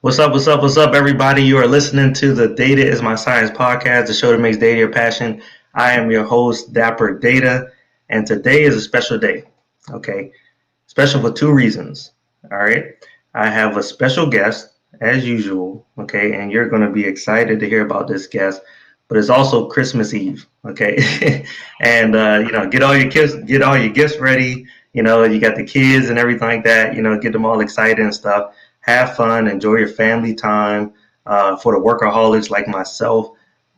What's up? What's up? What's up, everybody? You are listening to the Data is My Science podcast, the show that makes data your passion. I am your host, Dapper Data, and today is a special day. Okay, special for two reasons. All right, I have a special guest as usual. Okay, and you're going to be excited to hear about this guest. But it's also Christmas Eve. Okay, and get all your gifts ready. You got the kids and everything like that. Get them all excited and stuff. Have fun, enjoy your family time. For the workaholics like myself,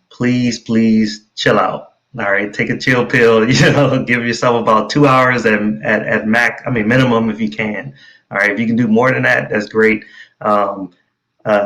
please, please chill out. All right, take a chill pill. Give yourself about 2 hours at max. I mean, minimum if you can. All right, if you can do more than that, that's great. Um,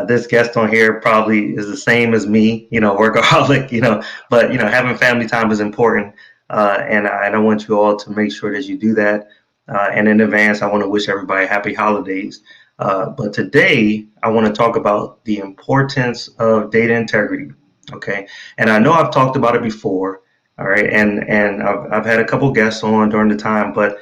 this guest on here probably is the same as me, workaholic, but having family time is important, and I want you all to make sure that you do that. And in advance, I want to wish everybody happy holidays. But today, I want to talk about the importance of data integrity. Okay, and I know I've talked about it before. All right, and I've had a couple guests on during the time, but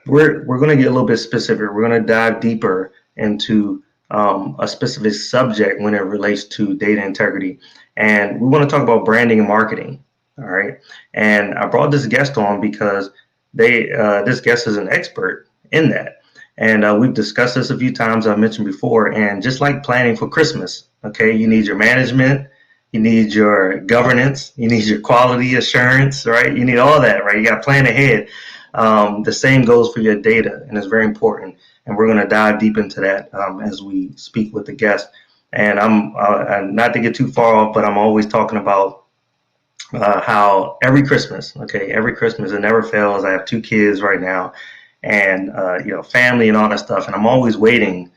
we're going to get a little bit specific. We're going to dive deeper into a specific subject when it relates to data integrity, and we want to talk about branding and marketing. All right, and I brought this guest on because this guest is an expert in that, and we've discussed this a few times. I've mentioned before, and just like planning for Christmas, okay, you need your management. You need your governance, you need your quality assurance, right? You need all that, right? You got to plan ahead. The same goes for your data, and it's very important. And we're going to dive deep into that as we speak with the guest. And I'm not to get too far off, but I'm always talking about how every Christmas, it never fails. I have two kids right now, and family and all that stuff, and I'm always waiting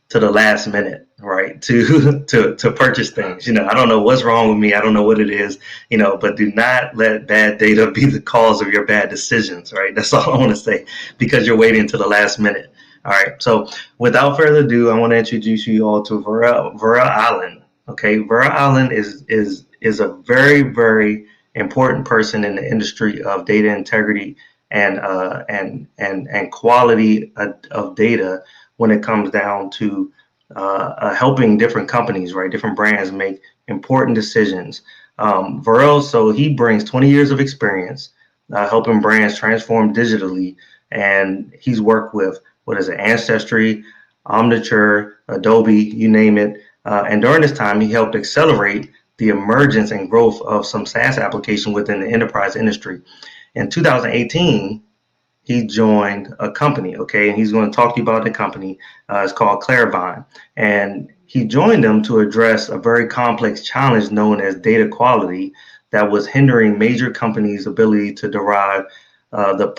to the last minute, right, to to purchase things. I don't know what's wrong with me. I don't know what it is, but do not let bad data be the cause of your bad decisions, right? That's all I want to say, because you're waiting to the last minute. All right. So without further ado, I want to introduce you all to Verl Allen. Okay, Verl Allen is a very, very important person in the industry of data integrity and quality of data when it comes down to helping different companies, right, different brands make important decisions. Verl, so he brings 20 years of experience helping brands transform digitally, and he's worked with what is it, Ancestry, Omniture, Adobe, you name it. And during this time, he helped accelerate the emergence and growth of some SaaS application within the enterprise industry. In 2018, he joined a company, okay, and he's going to talk to you about the company. It's called Claravine, and he joined them to address a very complex challenge known as data quality that was hindering major companies' ability to derive the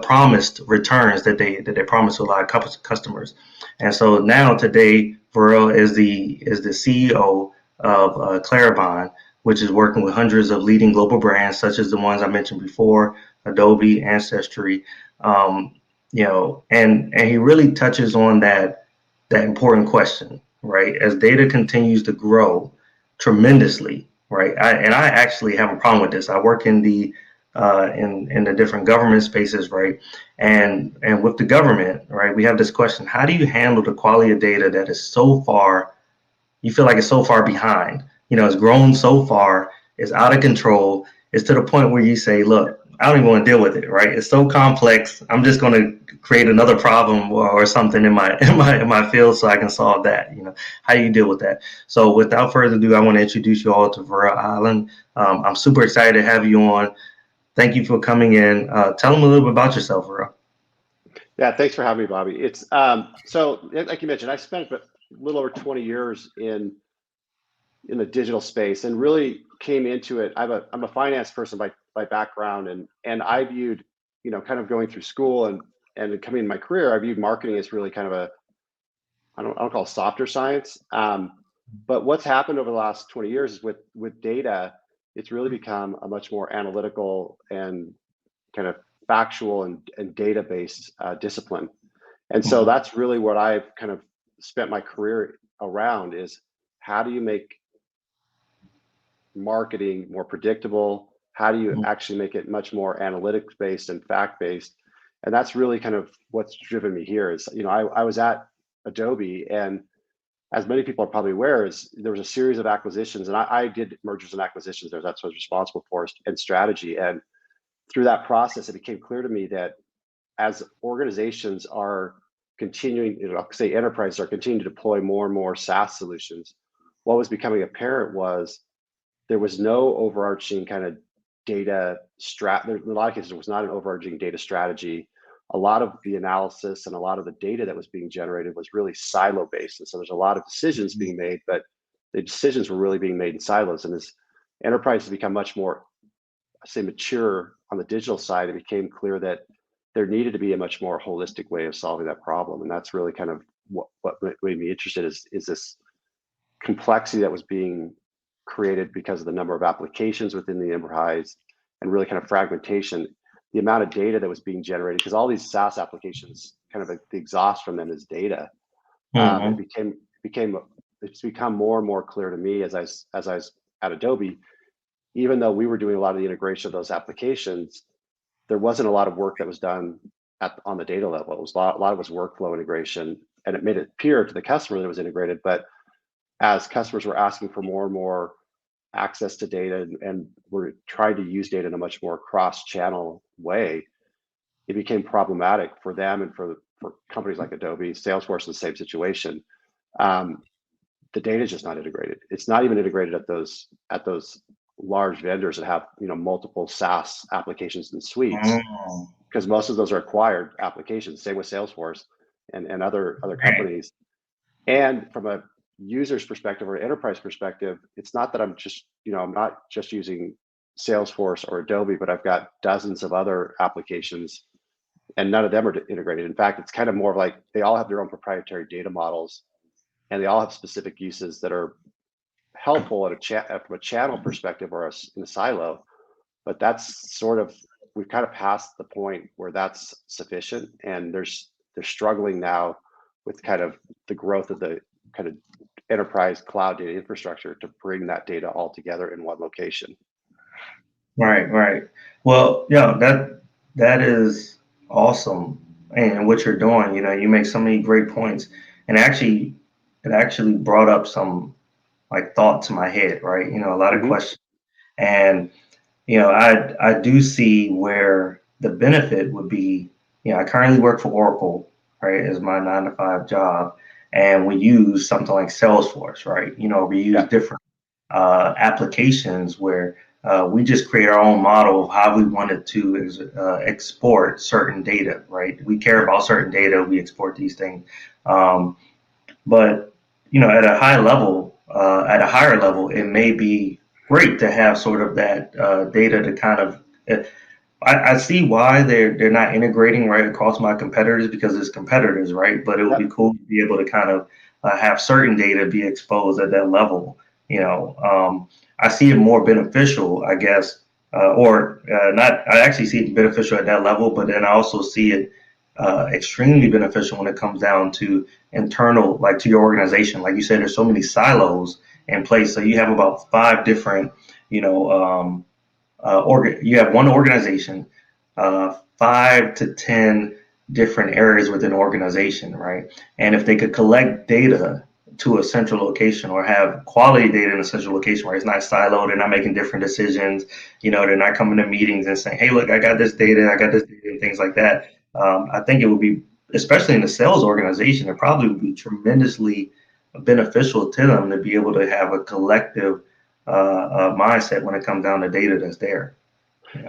promised returns that they promised to a lot of customers. And so now today, Verl is the CEO of Claravine, which is working with hundreds of leading global brands such as the ones I mentioned before, Adobe, Ancestry, and he really touches on that important question, right? As data continues to grow tremendously, right? I actually have a problem with this. I work in the different government spaces, right? And with the government, right, we have this question: how do you handle the quality of data that is so far, you feel like it's so far behind? It's grown so far, it's out of control. It's to the point where you say, look, I don't even want to deal with it, right? It's so complex. I'm just going to create another problem or something in my in my field so I can solve that. How do you deal with that? So without further ado, I want to introduce you all to Verl Allen. I'm super excited to have you on. Thank you for coming in. Tell them a little bit about yourself, Verl. Yeah, thanks for having me, Bobby. It's so like you mentioned, I spent a little over 20 years in the digital space and really came into it. I'm a finance person by background, and I viewed, kind of going through school and coming in my career, I viewed marketing as really kind of a I don't call it softer science. But what's happened over the last 20 years is with data, it's really become a much more analytical and kind of factual and data-based discipline. And so that's really what I've kind of spent my career around is how do you make marketing more predictable? How do you actually make it much more analytics based and fact based? And that's really kind of what's driven me here is, I was at Adobe and as many people are probably aware, is there was a series of acquisitions, and I did mergers and acquisitions there. That's what I was responsible for, and strategy. And through that process, it became clear to me that as organizations are continuing, say enterprises are continuing to deploy more and more SaaS solutions, what was becoming apparent was there was no overarching kind of data strat. In a lot of cases, there was not an overarching data strategy. A lot of the analysis and a lot of the data that was being generated was really silo based. And so there's a lot of decisions being made, but the decisions were really being made in silos. And as enterprises become much more, say, mature on the digital side, it became clear that there needed to be a much more holistic way of solving that problem. And that's really kind of what made me interested is this complexity that was being created because of the number of applications within the enterprise and really kind of fragmentation, the amount of data that was being generated, because all these SaaS applications, kind of the exhaust from them is data. Mm-hmm. It's become more and more clear to me as I was at Adobe, even though we were doing a lot of the integration of those applications, there wasn't a lot of work that was done on the data level. It was a lot of it was workflow integration, and it made it appear to the customer that it was integrated. But as customers were asking for more and more access to data and were trying to use data in a much more cross-channel way, it became problematic for them and for companies like Adobe, Salesforce in the same situation. The data is just not integrated. It's not even integrated at those large vendors that have multiple SaaS applications and suites, because most of those are acquired applications. Same with Salesforce and other companies. And from a user's perspective or enterprise perspective, it's not that I'm not just using Salesforce or Adobe, but I've got dozens of other applications, and none of them are integrated. In fact, it's kind of more of like they all have their own proprietary data models, and they all have specific uses that are helpful from a channel perspective or in a silo. But that's we've kind of passed the point where that's sufficient, and they're struggling now with kind of the growth of the kind of enterprise cloud data infrastructure to bring that data all together in one location. Right. Well, yeah, that is awesome, and what you're doing. You make so many great points, and it actually brought up some like thoughts in my head, right? A lot of Mm-hmm. questions, and I do see where the benefit would be. I currently work for Oracle, right, as my 9 to 5 job, and we use something like Salesforce, right? We use different applications where we just create our own model of how we wanted to export certain data, right? We care about certain data, we export these things. But at a at a higher level, it may be great to have sort of that data to kind of. I see why they're not integrating right across my competitors, because it's competitors, right? But it would be cool to be able to kind of have certain data be exposed at that level. I see it more beneficial, I guess, or not. I actually see it beneficial at that level, but then I also see it extremely beneficial when it comes down to internal, like to your organization. Like you said, there's so many silos in place, so you have about 5 different, you have one organization, 5 to 10 different areas within the organization, right? And if they could collect data to a central location, or have quality data in a central location where it's not siloed, they're not making different decisions, they're not coming to meetings and saying, hey, look, I got this data, and things like that. I think it would be, especially in the sales organization, it probably would be tremendously beneficial to them to be able to have a collective mindset when it comes down to data that's there.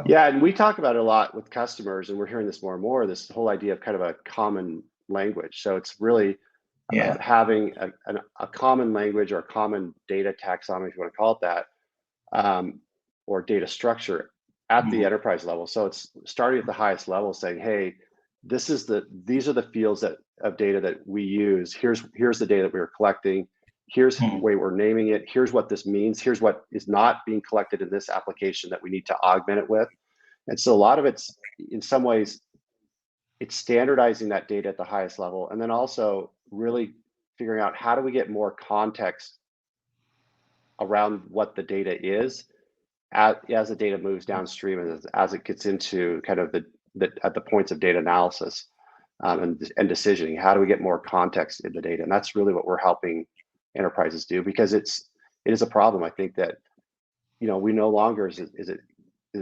Yeah, and we talk about it a lot with customers, and we're hearing this more and more, this whole idea of kind of a common language. So it's really about having a common language or a common data taxonomy, if you want to call it that, or data structure at the enterprise level. So it's starting at the highest level, saying, hey, these are the fields of data that we use. Here's the data that we are collecting. Here's the way we're naming it. Here's what this means. Here's what is not being collected in this application that we need to augment it with. And so a lot of it's, in some ways, it's standardizing that data at the highest level, and then also really figuring out how do we get more context around what the data is as the data moves downstream, and as it gets into kind of at the points of data analysis and decisioning. How do we get more context in the data? And that's really what we're helping enterprises do, because it is a problem. I think that, we no longer is it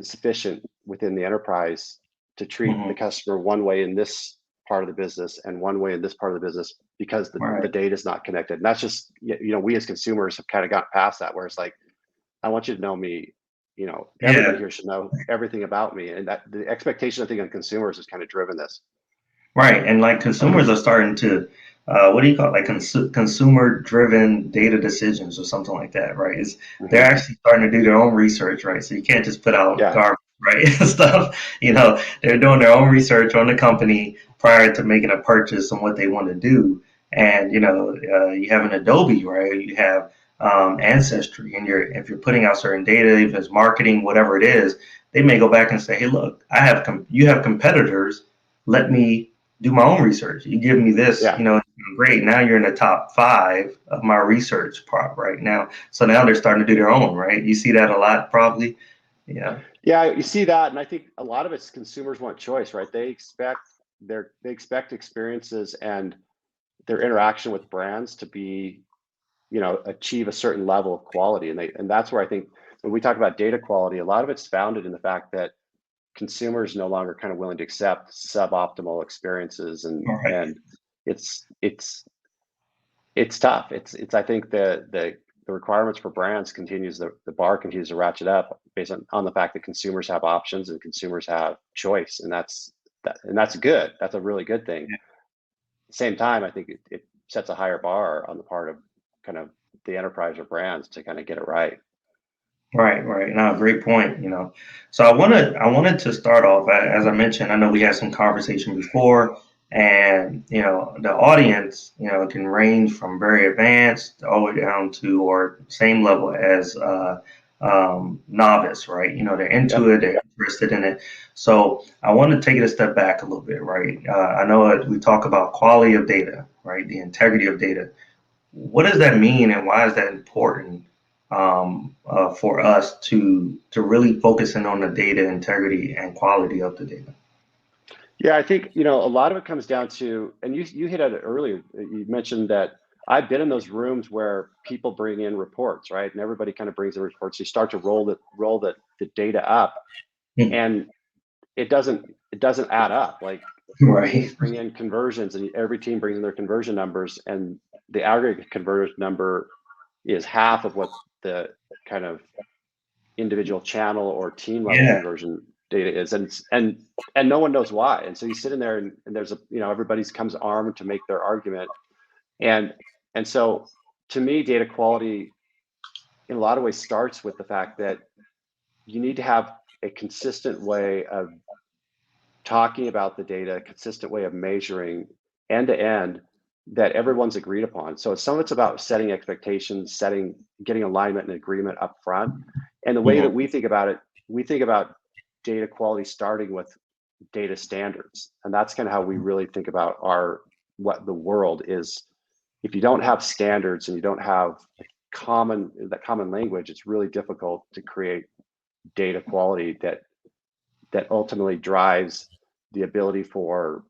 sufficient within the enterprise to treat the Hmm. customer one way in this part of the business and one way in this part of the business, because the Right. data is not connected. And that's just, we as consumers have kind of gotten past that, where it's like, I want you to know me, everybody Yeah. here should know everything about me. And that the expectation, I think, on consumers has kind of driven this. Right. And like consumers are starting to, what do you call it? Like consumer driven data decisions or something like that, right? They're Hmm. actually starting to do their own research, right? So you can't just put out Yeah. garbage, right? Stuff, they're doing their own research on the company prior to making a purchase on what they want to do. And, you have an Adobe, right? You have Ancestry, and if you're putting out certain data, if it's marketing, whatever it is, they may go back and say, hey, look, you have competitors. Let me do my own research. You give me this, Yeah. great. Now you're in the top 5 of my research prop right now. So now they're starting to do their own, right? You see that a lot, probably. Yeah. Yeah, you see that, and I think a lot of it's consumers want choice, right? They expect experiences and their interaction with brands to be, achieve a certain level of quality, and that's where I think when we talk about data quality, a lot of it's founded in the fact that consumers no longer kind of willing to accept suboptimal experiences, and All right. and it's it's it's tough. It's I think the requirements for brands the bar continues to ratchet up based on the fact that consumers have options and consumers have choice, and that's good. That's a really good thing. Yeah. At the same time, I think it sets a higher bar on the part of kind of the enterprise or brands to kind of get it right. Right, right. No, great point. So I wanted to start off, as I mentioned, I know we had some conversation before, and the audience, can range from very advanced all the way down to or same level as novice, right? They're into Yep. it, they're interested in it. So I want to take it a step back a little bit, right? I know we talk about quality of data, right? The integrity of data. What does that mean, and why is that important for us to really focus in on the data integrity and quality of the data? Yeah, I think, a lot of it comes down to, and you hit at it earlier. You mentioned that I've been in those rooms where people bring in reports, right? And everybody kind of brings in reports. You start to roll the data up, Hmm. and it doesn't add up. Like, you Right. bring in conversions, and every team brings in their conversion numbers, and the aggregate conversion number is half of what the kind of individual channel or team level Yeah. conversion data is, and no one knows why. And so you sit in there, and there's everybody's comes armed to make their argument, and so to me, data quality in a lot of ways starts with the fact that you need to have a consistent way of talking about the data, a consistent way of measuring end to end, that everyone's agreed upon. So some of it's about setting expectations, getting alignment and agreement up front. And the way that Hmm. we think about it, we think about data quality starting with data standards. And that's kind of how we really think about what the world is. If you don't have standards and you don't have that common language, it's really difficult to create data quality that ultimately drives the ability for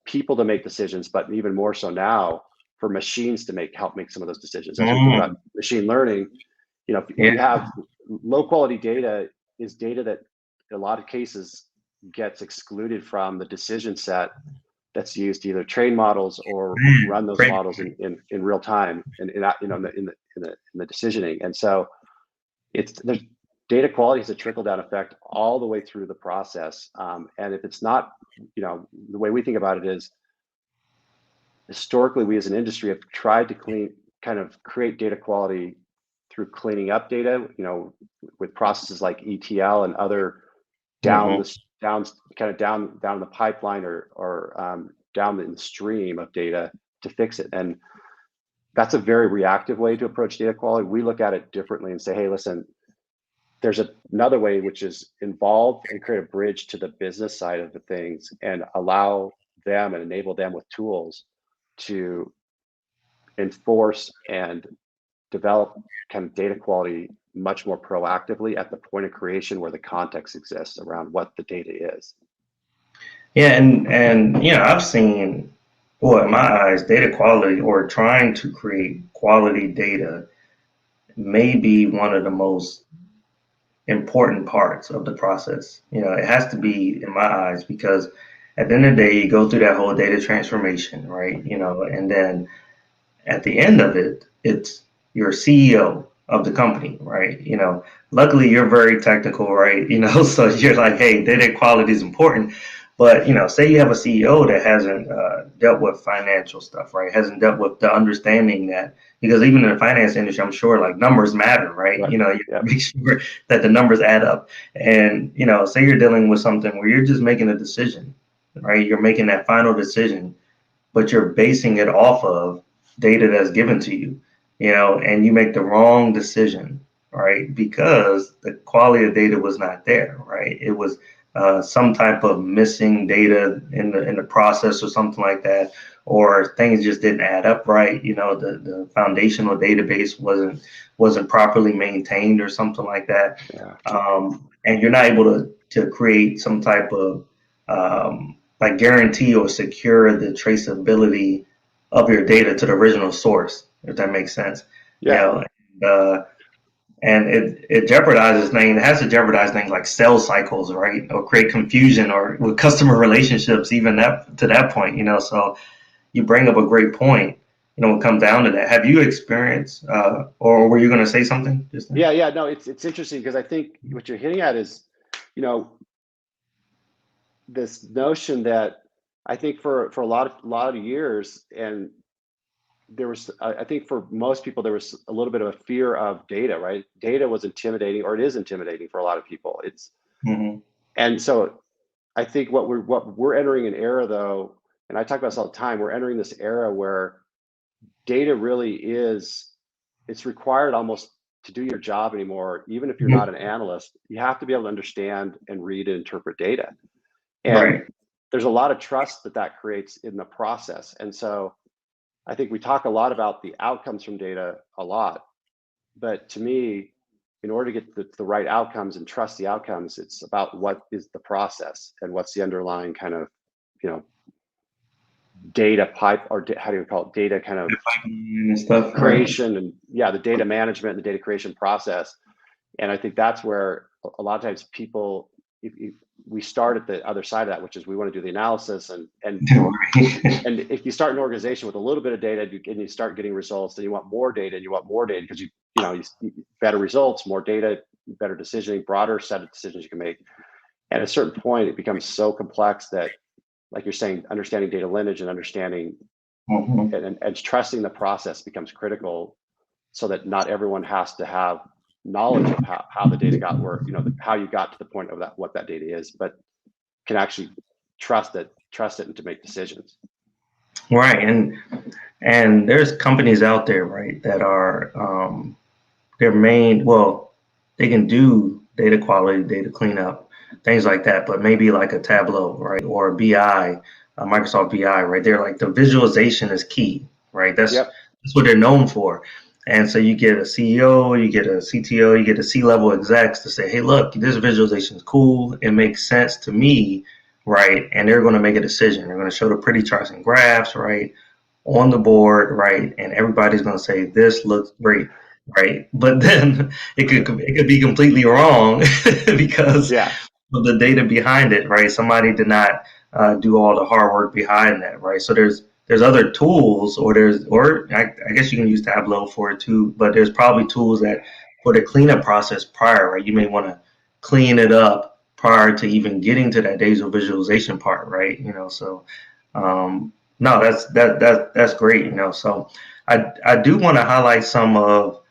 people to make decisions, but even more so now for machines to help make some of those decisions. As we think about Mm. machine learning, if Yeah. you have low quality data, is data that in a lot of cases gets excluded from the decision set that's used to either train models or Man, run those great models point. in real time, and in the decisioning. And so there's data quality has a trickle down effect all the way through the process. And if it's not, the way we think about it is, historically, we as an industry have tried to kind of create data quality through cleaning up data, with processes like ETL and other Hmm. down the pipeline, or down the stream of data to fix it. And that's a very reactive way to approach data quality. We look at it differently and say, hey, listen, there's another way, which is involve and create a bridge to the business side of the things, and allow them and enable them with tools to enforce and develop kind of data quality much more proactively at the point of creation, where the context exists around what the data is. Yeah, and I've seen. Well, in my eyes, data quality or trying to create quality data may be one of the most important parts of the process. It has to be in my eyes because at the end of the day, you go through that whole data transformation, right? And then at the end of it, it's your CEO of the company, right? Luckily you're very technical, right? So you're like, hey, data quality is important. But say you have a CEO that hasn't dealt with financial stuff, right? Hasn't dealt with the understanding that because even in the finance industry, I'm sure like numbers matter, right? Right. You Yep. make sure that the numbers add up. And say you're dealing with something where you're just making a decision, right? You're making that final decision but you're basing it off of data that's given to you, and you make the wrong decision, right? Because the quality of data was not there, right? It was some type of missing data in the process or something like that, or things just didn't add up right. The foundational database wasn't properly maintained or something like that, Yeah. and you're not able to create some type of like guarantee or secure the traceability of your data to the original source, if that makes sense. You Yeah. know, and, uh, and it jeopardizes things. It has to jeopardize things like sales cycles, right, or create confusion or with customer relationships, even that to that point. So you bring up a great point. When it comes down to that, have you experienced, or were you going to say something just then? Yeah. Yeah. No, it's interesting because I think what you're hitting at is, you know, this notion that I think for a lot of years, and there was, I think for most people, there was a little bit of a fear of data, right? Data was intimidating, or it is intimidating for a lot of people. Mm-hmm. And so I think what we're entering an era though, and I talk about this all the time, we're entering this era where data really is, it's required almost to do your job anymore. Even if you're not Mm-hmm. an analyst, you have to be able to understand and read and interpret data. And Right. there's a lot of trust that creates in the process. And so I think we talk a lot about the outcomes from data a lot, but to me, in order to get the right outcomes and trust the outcomes, it's about what is the process and what's the underlying kind of, you know, data pipe, or how do you call it, data kind of And stuff, right? creation, and yeah, the data management and the data creation process. And I think that's where a lot of times people, if we start at the other side of that, which is we want to do the analysis, Right. and if you start an organization with a little bit of data and you start getting results, then you want more data and you want more data because better results, more data, better decisioning, broader set of decisions you can make. At a certain point, it becomes so complex that, like you're saying, understanding data lineage and understanding Mhm. and trusting the process becomes critical, so that not everyone has to have knowledge of how the data got where, how you got to the point of that, what that data is, but can actually trust it and to make decisions. Right, and there's companies out there, right, that are their main. Well, they can do data quality, data cleanup, things like that, but maybe like a Tableau, right, or a BI, Microsoft BI, right? They're like the visualization is key, right? Yep. That's what they're known for. And so you get a CEO, you get a CTO, you get a C-level execs to say, hey, look, this visualization is cool. It makes sense to me, right? And they're going to make a decision. They're going to show the pretty charts and graphs, right, on the board, right? And everybody's going to say, this looks great, right? But then it could be completely wrong because Yeah. of the data behind it, right? Somebody did not do all the hard work behind that, right? So there's other tools, or I guess you can use Tableau for it too, but there's probably tools that for the cleanup process prior, right? You may want to clean it up prior to even getting to that data visualization part, right? So no, that's great, So I do want to highlight some of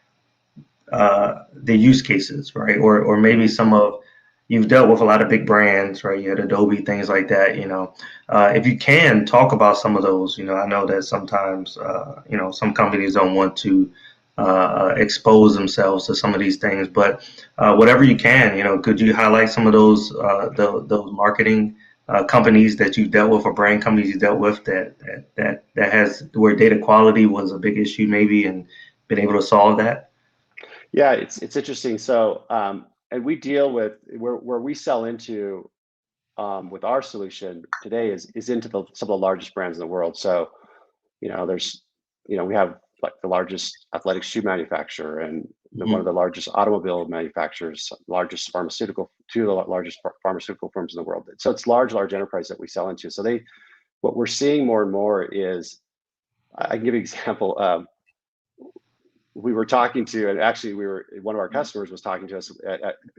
the use cases, right? Or maybe Hmm. some of you've dealt with a lot of big brands, right? You had Adobe, things like that. If you can talk about some of those, I know that sometimes some companies don't want to expose themselves to some of these things, but whatever you can, could you highlight some of those marketing companies that you dealt with or brand companies you dealt with that has where data quality was a big issue maybe and been able to solve that? Yeah, it's interesting. So, and we deal with where we sell into. with our solution today is into some of the largest brands in the world. So, there's, we have like the largest athletic shoe manufacturer and one of the largest automobile manufacturers, largest pharmaceutical, two of the largest pharmaceutical firms in the world. So it's large enterprise that we sell into. So what we're seeing more and more is, I can give you an example. We were talking to, and actually one of our customers was talking to us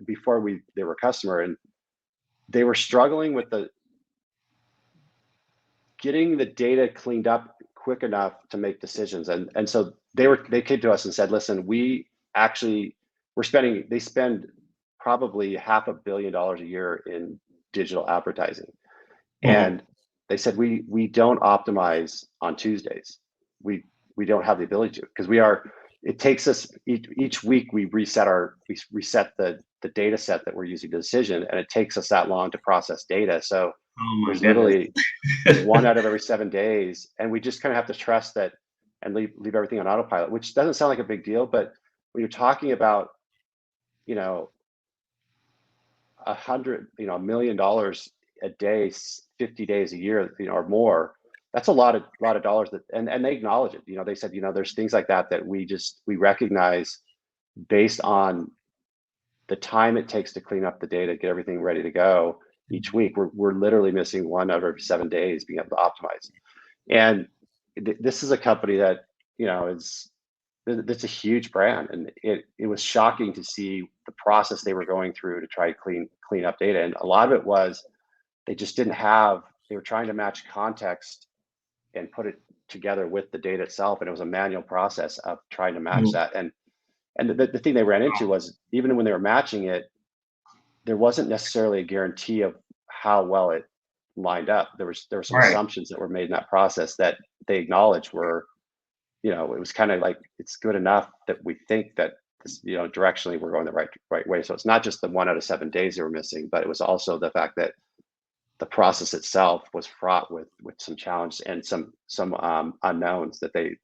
before they were a customer, and they were struggling with getting the data cleaned up quick enough to make decisions. And so they came to us and said, listen, they spend probably $500 million a year in digital advertising. And they said, we don't optimize on Tuesdays. We don't have the ability to, because it takes us each week, we reset the data set that we're using to decision, and it takes us that long to process data. So there's literally 1 out of every 7 days, and we just kind of have to trust that and leave everything on autopilot, which doesn't sound like a big deal, but when you're talking about, $100 million a day, 50 days a year, or more, that's a lot of dollars and they acknowledge it. They said, there's things like that we recognize based on the time it takes to clean up the data, get everything ready to go each week. We're literally missing 1 out of every 7 days being able to optimize. And this is a company that, that's a huge brand, and it was shocking to see the process they were going through to try to clean up data. And a lot of it was they were trying to match context and put it together with the data itself, and it was a manual process of trying to match that. And the thing they ran into was, even when they were matching it, there wasn't necessarily a guarantee of how well it lined up. There were some assumptions that were made in that process that they acknowledged were, it was kind of like, it's good enough that we think that this, directionally we're going the right way. So it's not just the 1 out of 7 days they were missing, but it was also the fact that the process itself was fraught with some challenges and some unknowns that they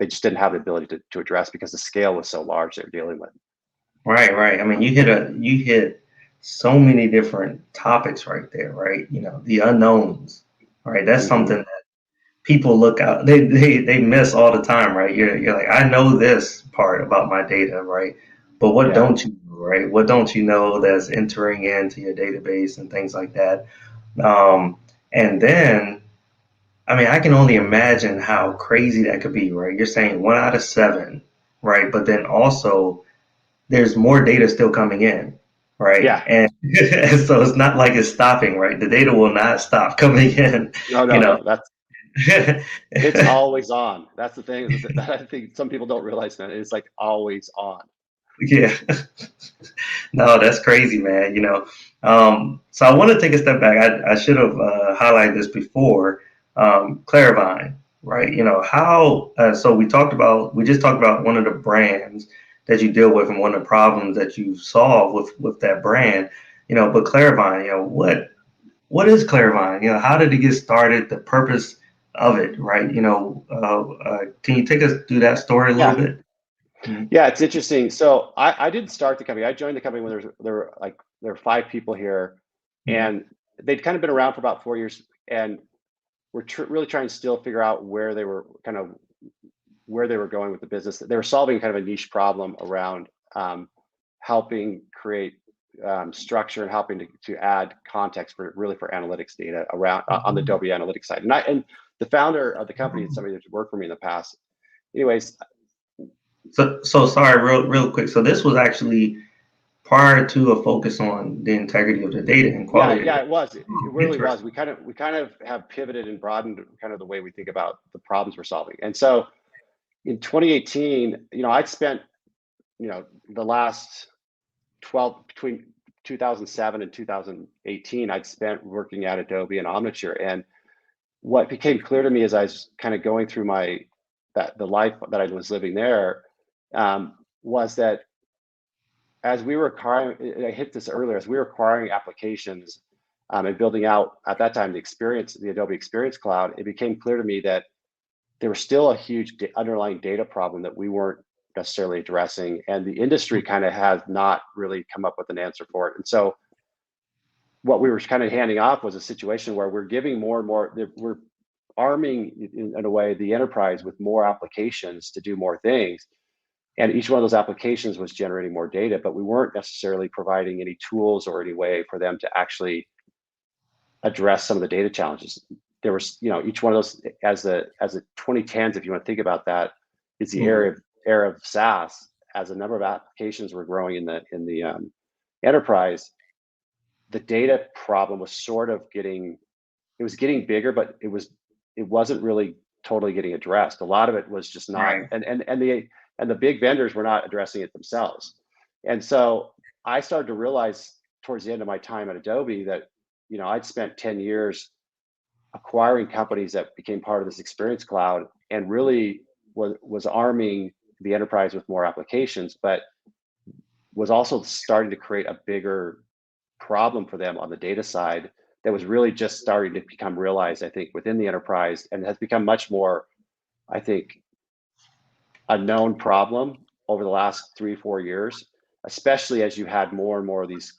just didn't have the ability to address, because the scale was so large they were dealing with. Right. I mean, you hit so many different topics right there, right? The unknowns, right? That's something that people look out, they miss all the time, right? You're like, I know this part about my data, right? But what don't you know, right? What don't you know that's entering into your database and things like that? And then, I mean, I can only imagine how crazy that could be, right? You're saying 1 out of 7, right? But then also there's more data still coming in, right? Yeah. And so it's not like it's stopping, right? The data will not stop coming in. No. It's always on. That's the thing that I think some people don't realize, that it's like always on. Yeah. No, that's crazy, man. So I want to take a step back. I should have highlighted this before. Claravine, right? So we just talked about one of the brands that you deal with and one of the problems that you solve with that brand, but Claravine, what is Claravine? How did it get started? The purpose of it, right? Can you take us through that story a little bit? Yeah, it's interesting. So I didn't start the company. I joined the company when there were 5 people here, and they'd kind of been around for about 4 years, and we're really trying to still figure out where they were going with the business. They were solving kind of a niche problem around helping create structure and helping to add context for analytics data around on the Adobe Analytics side. And the founder of the company is somebody that's worked for me in the past. Anyways. So sorry, real quick. So this was actually prior to a focus on the integrity of the data and quality. Yeah, it was. It really was. We kind of have pivoted and broadened kind of the way we think about the problems we're solving. And so in 2018, I'd spent, the last between 2007 and 2018, I'd spent working at Adobe and Omniture. And what became clear to me as I was kind of going through the life that I was living there, was that as we were acquiring, I hit this earlier, as we were acquiring applications and building out at that time the Adobe Experience Cloud, it became clear to me that there was still a huge underlying data problem that we weren't necessarily addressing, and the industry kind of has not really come up with an answer for it. And so what we were kind of handing off was a situation where we're giving more and more, we're arming in a way the enterprise with more applications to do more things. And each one of those applications was generating more data, but we weren't necessarily providing any tools or any way for them to actually address some of the data challenges. There was, each one of those, as the 2010s, if you want to think about that, is the era of SaaS. As a number of applications were growing in the enterprise, the data problem was sort of getting bigger, but it wasn't really totally getting addressed. A lot of it was just not, Right. and the big vendors were not addressing it themselves. And so I started to realize towards the end of my time at Adobe that, I'd spent 10 years acquiring companies that became part of this Experience Cloud and really was arming the enterprise with more applications, but was also starting to create a bigger problem for them on the data side that was really just starting to become realized, I think, within the enterprise, and has become much more, I think, a known problem over the last 3-4 years, especially as you had more and more of these,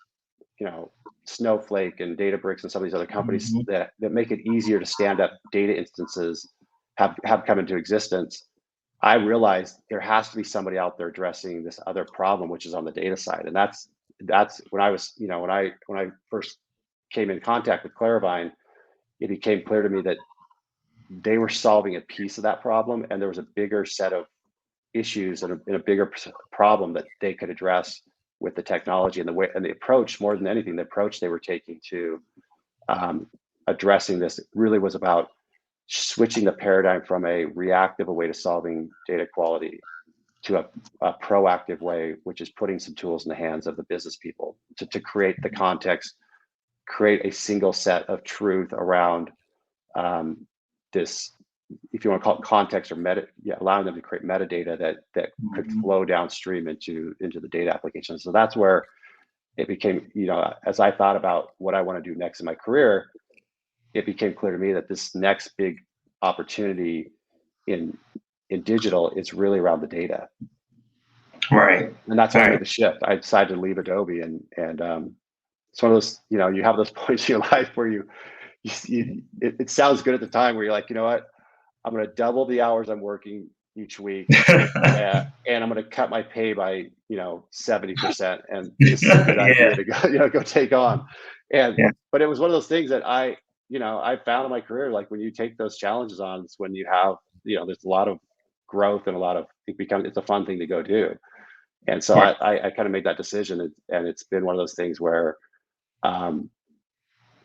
Snowflake and Databricks and some of these other companies that make it easier to stand up data instances have come into existence. I realized there has to be somebody out there addressing this other problem, which is on the data side. And that's when I was, when I first came in contact with Claravine, it became clear to me that they were solving a piece of that problem, and there was a bigger set of issues and a bigger problem that they could address with the technology and the way and the approach. More than anything, the approach they were taking to addressing this really was about switching the paradigm from a reactive way to solving data quality to a proactive way, which is putting some tools in the hands of the business people to create the context, create a single set of truth around this, if you want to call it context or allowing them to create metadata that could flow downstream into the data application. So that's where it became, as I thought about what I want to do next in my career, it became clear to me that this next big opportunity in digital is really around the data. Right. And that's why I made the shift. I decided to leave Adobe, and it's one of those, you have those points in your life where it sounds good at the time where you're like, you know what, I'm going to double the hours I'm working each week, and I'm going to cut my pay by 70%, and this is a good idea to go go take on. But it was one of those things that I found in my career, like when you take those challenges on, it's when you have there's a lot of growth and a lot of it's a fun thing to go do. And so I kind of made that decision, and it's been one of those things where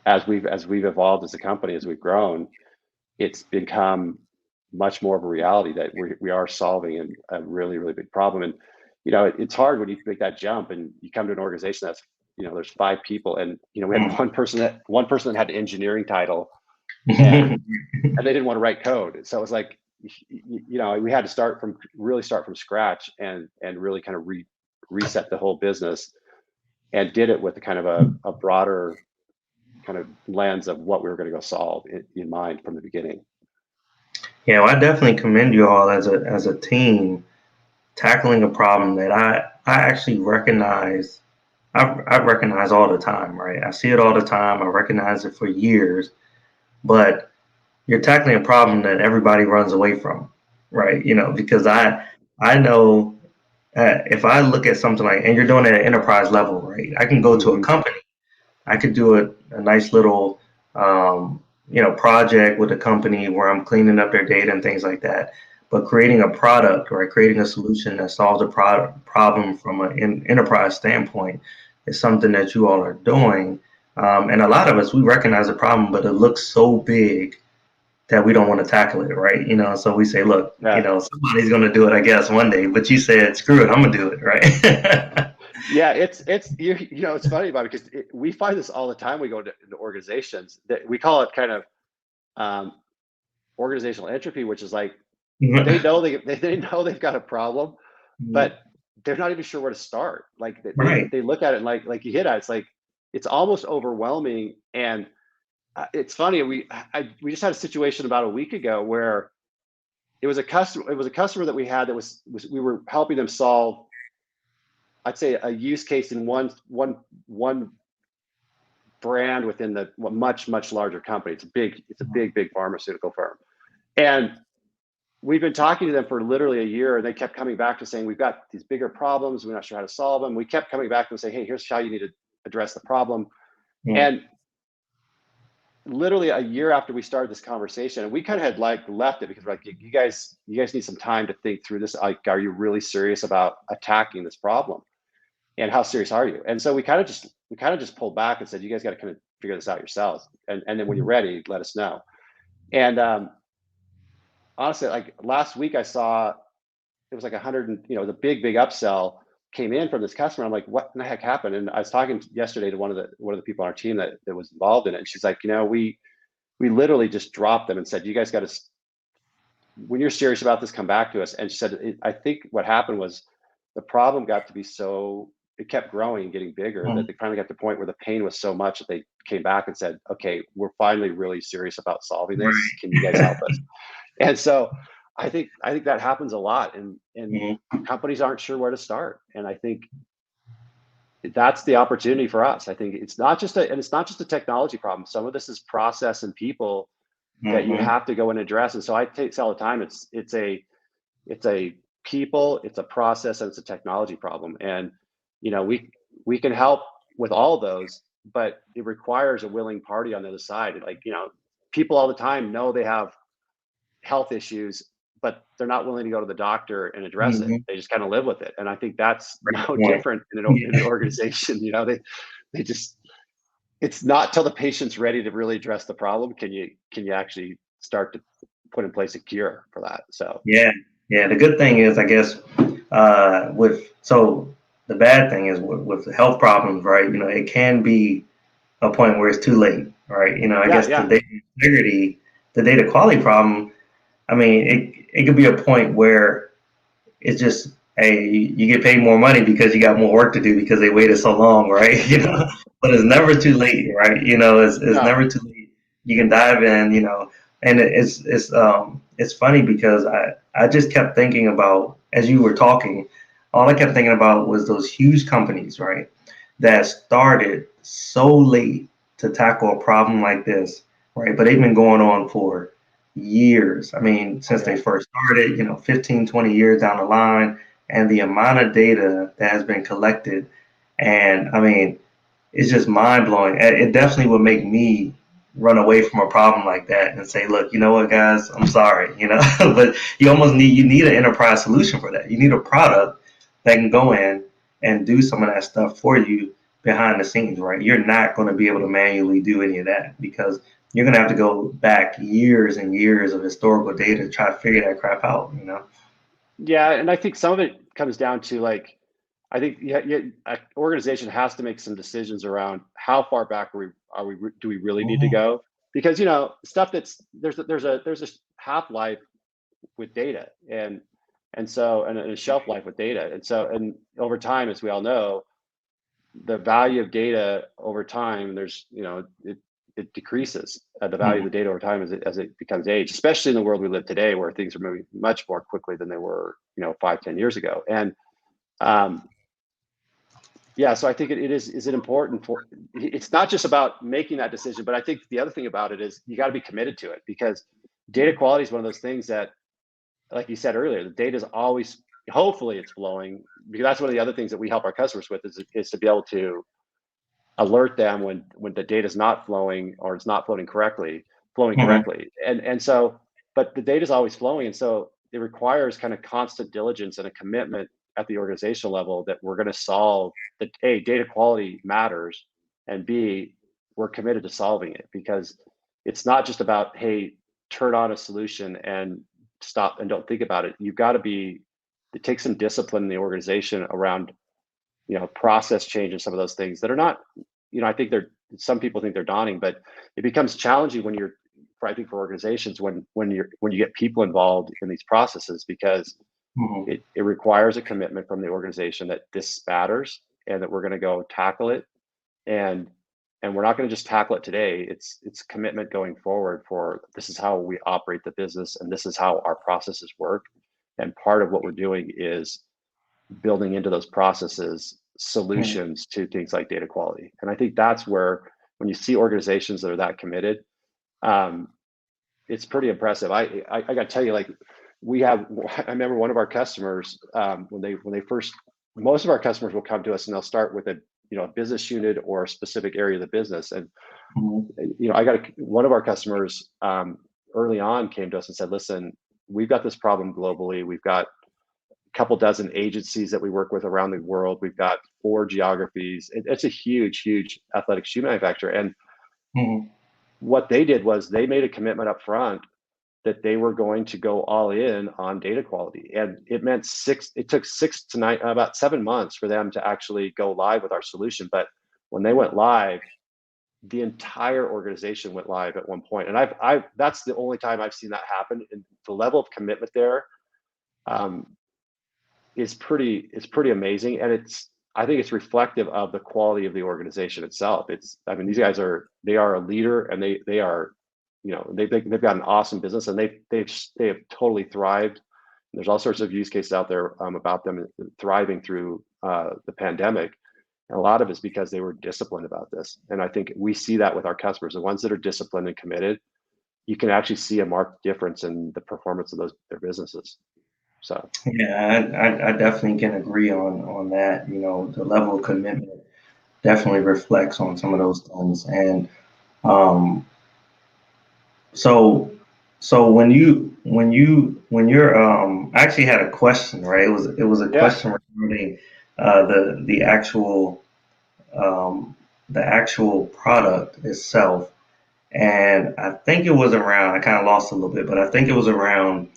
as we've evolved as a company, as we've grown, it's become much more of a reality that we are solving a really, really big problem. And it's hard when you make that jump and you come to an organization that's there's 5 people, and we had one person that had an engineering title, and they didn't want to write code. So it was like we had to start from scratch and really kind of reset the whole business, and did it with a kind of a broader kind of lens of what we were going to go solve in mind from the beginning. Yeah, well, I definitely commend you all as a team tackling a problem that I actually recognize. I recognize all the time, right? I see it all the time. I recognize it for years, but you're tackling a problem that everybody runs away from, right? Because I know if I look at something like, and you're doing it at enterprise level, right? I can go to a company, I could do a nice little project with a company where I'm cleaning up their data and things like that. But creating a product or creating a solution that solves a problem from an enterprise standpoint is something that you all are doing. And a lot of us, we recognize the problem, but it looks so big that we don't want to tackle it, right? So we say, look, somebody's going to do it, I guess, one day. But you said, screw it, I'm going to do it, right? Yeah, it's funny, Bob, because we find this all the time. We go into organizations that we call it kind of organizational entropy, which is like they know they've got a problem, but they're not even sure where to start. Like they look at it and like you hit at, it's like it's almost overwhelming. And it's funny, we just had a situation about a week ago where it was a customer that we had that was we were helping them solve, I'd say, a use case in one brand within the much larger company. It's a big pharmaceutical firm. And we've been talking to them for literally a year, and they kept coming back to saying, we've got these bigger problems. We're not sure how to solve them. We kept coming back and saying, hey, here's how you need to address the problem. And literally a year after we started this conversation, and we kind of had like left it because we're like, you guys need some time to think through this. Like, are you really serious about attacking this problem? And how serious are you? And so we kind of just pulled back and said, you guys got to kind of figure this out yourselves. And then when you're ready, let us know. And honestly, like last week I saw it was like 100, and the big upsell came in from this customer. I'm like, what in the heck happened? And I was talking yesterday to one of the people on our team that was involved in it. And she's like, we literally just dropped them and said, you guys got to, when you're serious about this, come back to us. And she said, I think what happened was the problem got to be it kept growing and getting bigger that they finally got to the point where the pain was so much that they came back and said, okay, we're finally really serious about solving this. Can you guys help us? And so I think that happens a lot, and companies aren't sure where to start. And I think that's the opportunity for us. I think it's not just a technology problem. Some of this is process and people that you have to go and address. And so I say all the time, it's a people, it's a process, and it's a technology problem. And we can help with all of those, but it requires a willing party on the other side. Like, people all the time know they have health issues, but they're not willing to go to the doctor and address it. They just kind of live with it. And I think that's no different in an organization. They just, it's not till the patient's ready to really address the problem can you actually start to put in place a cure for that. So yeah. The good thing is, I guess, the bad thing is with the health problems, right? It can be a point where it's too late, right? I guess the data integrity, the data quality problem. I mean, it could be a point where it's just, hey, you get paid more money because you got more work to do because they waited so long, right? But it's never too late, right? It's never too late. You can dive in, and it's funny because I just kept thinking about, as you were talking, all I kept thinking about was those huge companies, right, that started so late to tackle a problem like this, right? But they've been going on for years. I mean, since they first started, 15, 20 years down the line, and the amount of data that has been collected. And I mean, it's just mind blowing. It definitely would make me run away from a problem like that and say, look, you know what, guys, I'm sorry, but you need an enterprise solution for that. You need a product that can go in and do some of that stuff for you behind the scenes, right? You're not going to be able to manually do any of that because you're going to have to go back years and years of historical data to try to figure that crap out, Yeah, and I think some of it comes down to like, I think an organization has to make some decisions around how far back do we really need to go? Because stuff there's a half-life with data, and a shelf life with data, and over time, as we all know, the value of data over time, it decreases. The value of the data over time as it becomes age, especially in the world we live today, where things are moving much more quickly than they were 5-10 years ago. And so I think it is it important for, it's not just about making that decision, but I think the other thing about it is you got to be committed to it, because data quality is one of those things that, like you said earlier, the data is always, hopefully it's flowing, because that's one of the other things that we help our customers with is to be able to alert them when the data is not flowing or it's not flowing correctly. And so, but the data is always flowing. And so it requires kind of constant diligence and a commitment at the organizational level that we're going to solve that. A, data quality matters, and B, we're committed to solving it, because it's not just about, hey, turn on a solution and stop and don't think about it. You've got to it takes some discipline in the organization around, process change and some of those things that are not, I think some people think they're daunting, but it becomes challenging when I think for organizations, when you get people involved in these processes, because it requires a commitment from the organization that this matters and that we're going to go tackle it. And we're not going to just tackle it today. It's commitment going forward for, this is how we operate the business and this is how our processes work. And part of what we're doing is building into those processes solutions to things like data quality. And I think that's where when you see organizations that are that committed, it's pretty impressive. I got to tell you, like I remember one of our customers, when they first, most of our customers will come to us and they'll start with a business unit or a specific area of the business. And, one of our customers early on came to us and said, listen, we've got this problem globally. We've got a couple dozen agencies that we work with around the world. We've got 4 geographies. It's a huge, huge athletic shoe manufacturer. And what they did was they made a commitment up front that they were going to go all in on data quality. And it meant it took 6 to 9, about 7 months for them to actually go live with our solution. But when they went live, the entire organization went live at one point. And that's the only time I've seen that happen. And the level of commitment there is pretty amazing. And I think it's reflective of the quality of the organization itself. These guys are a leader, and they are, they've got an awesome business, and they have totally thrived. There's all sorts of use cases out there about them thriving through the pandemic. And a lot of it's because they were disciplined about this. And I think we see that with our customers, the ones that are disciplined and committed, you can actually see a marked difference in the performance of their businesses. So yeah, I definitely can agree on that. The level of commitment definitely reflects on some of those things. And so when you're I actually had a question, right? It was a yeah, question regarding the actual product itself. And I think it was around, I kind of lost a little bit, but I think it was around,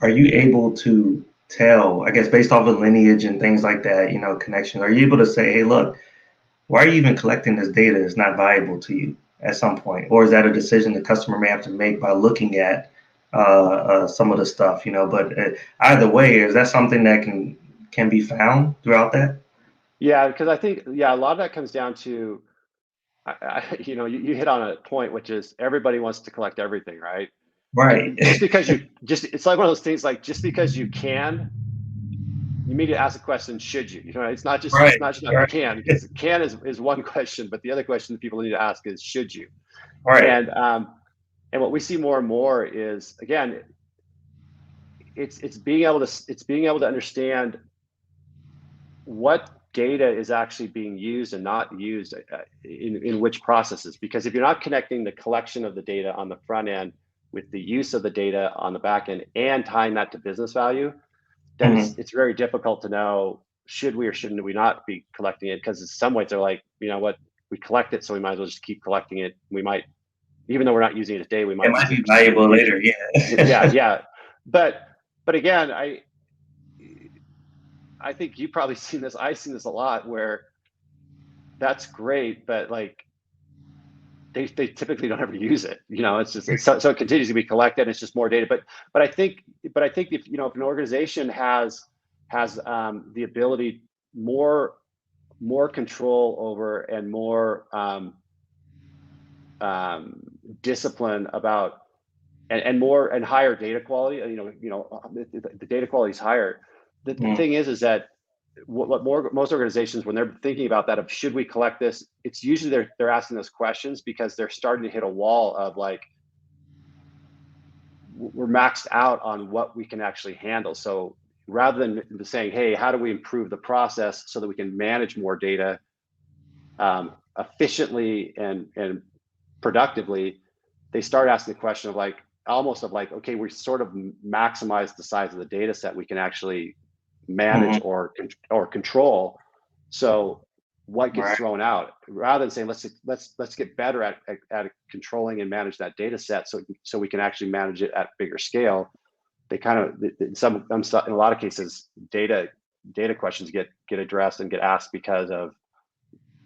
are you able to tell, I guess, based off of lineage and things like that, connections, are you able to say, hey, look, why are you even collecting this data? It's not valuable to you at some point. Or is that a decision the customer may have to make by looking at some of the stuff, but either way, is that something that can be found throughout that? Yeah, because I think, a lot of that comes down to, you hit on a point, which is everybody wants to collect everything, right? Right. It's like one of those things, like just because you can, you need to ask the question, should you? It's not just Right. about Right. can, because can is one question, but the other question that people need to ask is, should you? Right. And what we see more and more is, again, it's being able to understand what data is actually being used and not used in which processes. Because if you're not connecting the collection of the data on the front end with the use of the data on the back end and tying that to business value, then it's very difficult to know, should we or shouldn't we not be collecting it? Because in some ways they're like, what, we collect it, so we might as well just keep collecting it. We might, even though we're not using it today, we It might might use be it just in the valuable future. later. Yeah. Yeah. But again, I think you've probably seen this. I've seen this a lot, where that's great, but like they typically don't ever use it. So it continues to be collected. It's just more data. But I think if an organization has the ability, more control over, and more discipline about, and higher data quality, the data quality is higher. The thing is that most organizations, when they're thinking about that, of should we collect this, it's usually they're asking those questions because they're starting to hit a wall of, like, we're maxed out on what we can actually handle. So rather than saying, hey, how do we improve the process so that we can manage more data efficiently and productively, they start asking the question of, like, almost of like, okay, we sort of maximize the size of the data set we can actually manage or control. So what gets Right. thrown out, rather than saying, let's get better at controlling and manage that data set, so we can actually manage it at bigger scale. They kind of, in a lot of cases, data questions get addressed and get asked because of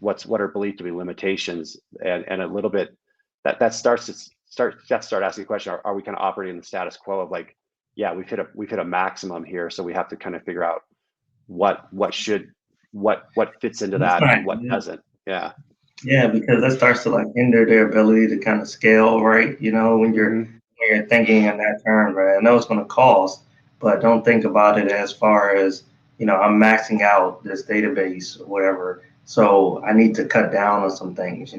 what are believed to be limitations, and a little bit that starts asking the question, are we kind of operating in the status quo of, like, yeah, we've hit a maximum here, so we have to kind of figure out what fits into That's that not and what good. doesn't. Yeah. Yeah, because that starts to like hinder their ability to kind of scale, right? When you're thinking in that term, right? I know it's going to cost, but don't think about it as far as, I'm maxing out this database or whatever. So I need to cut down on some things,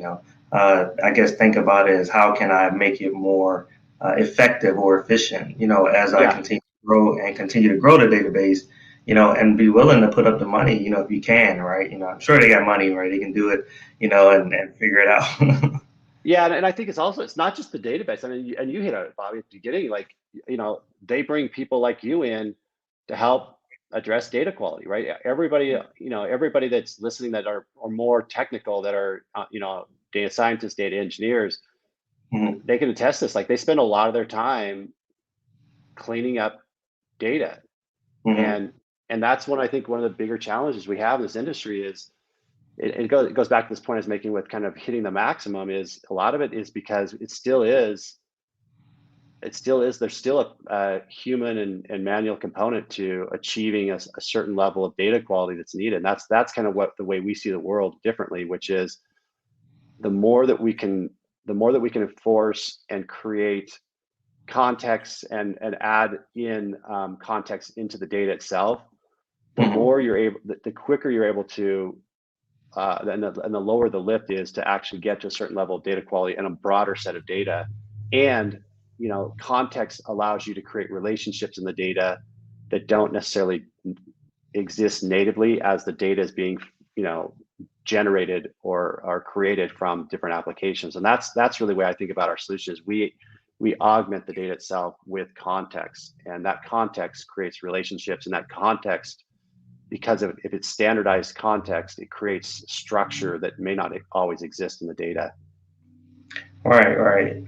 I guess think about it as how can I make it more effective or efficient, as I Yeah. continue to grow and continue to grow the database, and be willing to put up the money, if you can, right? I'm sure they got money, right? They can do it, and figure it out. Yeah, and I think it's not just the database. I mean, and you hit it, Bobby, at the beginning. Like, they bring people like you in to help address data quality, right? Everybody, everybody that's listening that are more technical, that are, data scientists, data engineers, Mhm, they can attest this. Like, they spend a lot of their time cleaning up data, mhm, and that's I think one of the bigger challenges we have in this industry is it goes back to this point I was making with kind of hitting the maximum. Is a lot of it is because there's still a human and manual component to achieving a certain level of data quality that's needed. And that's kind of what the way we see the world differently, which is the more that we can enforce and create context and add in context into the data itself, the mhm. more you're able, the quicker you're able to, and the lower the lift is to actually get to a certain level of data quality and a broader set of data. And context allows you to create relationships in the data that don't necessarily exist natively as the data is being generated or created from different applications. And that's really the way I think about our solutions. We augment the data itself with context, and that context creates relationships, and that context, because if it's standardized context, it creates structure that may not always exist in the data. Right, right.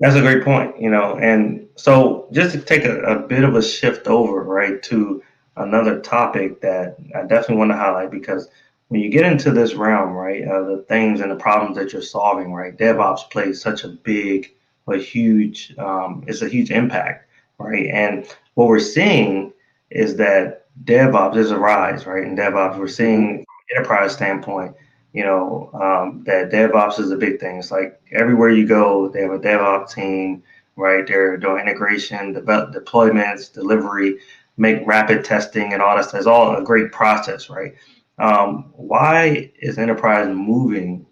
That's a great point, and so just to take a bit of a shift over, right, to another topic that I definitely want to highlight because when you get into this realm, right, the things and the problems that you're solving, right, DevOps plays such a big, it's a huge impact, right, and what we're seeing is that DevOps is a rise, right, in DevOps we're Mm-hmm. seeing from an enterprise standpoint that DevOps is a big thing. It's like everywhere you go, they have a DevOps team, right? They're doing integration, deployments, delivery, make rapid testing, and all that stuff. It's all a great process, right? Why is enterprise moving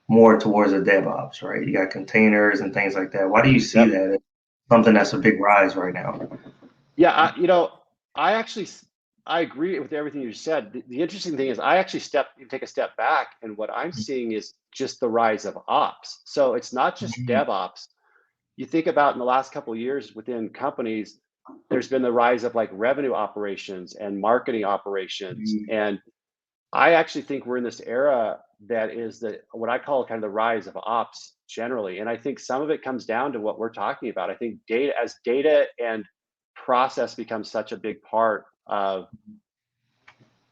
more towards a DevOps, right? You got containers and things like that. Why do you see Yep. that as something that's a big rise right now? Yeah. I actually I agree with everything you said. The interesting thing is I actually take a step back, and what I'm seeing is just the rise of ops. So it's not just Mhm. DevOps. You think about in the last couple of years within companies, there's been the rise of like revenue operations and marketing operations. And I actually think we're in this era that is what I call kind of the rise of ops generally. And I think some of it comes down to what we're talking about. I think data and process becomes such a big part of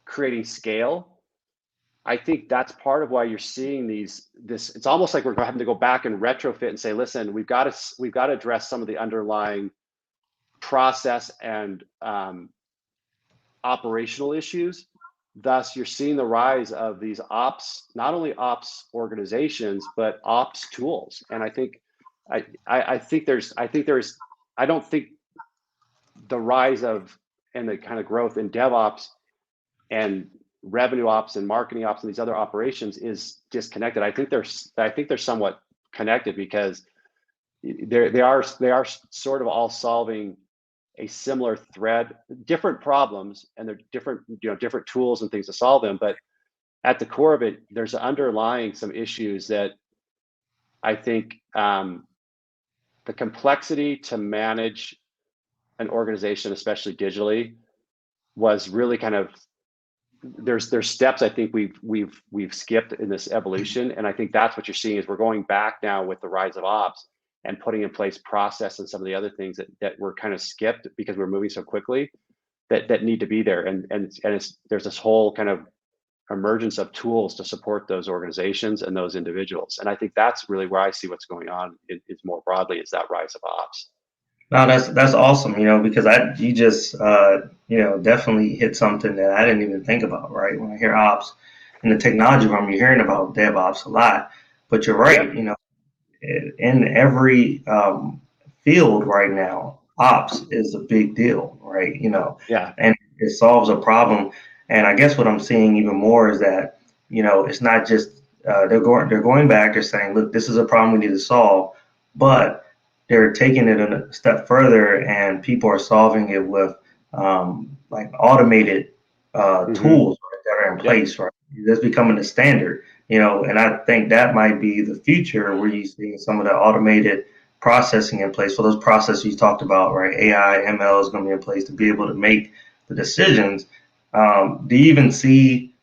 creating scale. I think that's part of why you're seeing this. It's almost like we're having to go back and retrofit and say, listen, we've got to address some of the underlying process and operational issues. Thus, you're seeing the rise of these ops, not only ops organizations, but ops tools. And I think I don't think the rise of and the kind of growth in DevOps and revenue ops and marketing ops and these other operations is disconnected. I think they're somewhat connected because they are sort of all solving a similar thread, different problems, and they're different tools and things to solve them. But at the core of it, there's underlying some issues that I think the complexity to manage an organization, especially digitally, was really kind of there's steps I think we've skipped in this evolution, and I think that's what you're seeing is we're going back now with the rise of ops and putting in place process and some of the other things that were kind of skipped because we're moving so quickly that need to be there. There's this whole kind of emergence of tools to support those organizations and those individuals. And I think that's really where I see what's going on is more broadly is that rise of ops. No, that's awesome, because you just definitely hit something that I didn't even think about, right? When I hear ops in the technology realm, you're hearing about DevOps a lot, but you're right, Yep. in every field right now, ops is a big deal, right? Yeah. And it solves a problem. And I guess what I'm seeing even more is that it's not just they're going back. They're saying, look, this is a problem we need to solve, but they're taking it a step further, and people are solving it with like automated Hmm. tools that are in Yep. place. Right, that's becoming the standard. And I think that might be the future where you see some of the automated processing in place for those processes you talked about, right? AI, ML is going to be in place to be able to make the decisions. Do you even see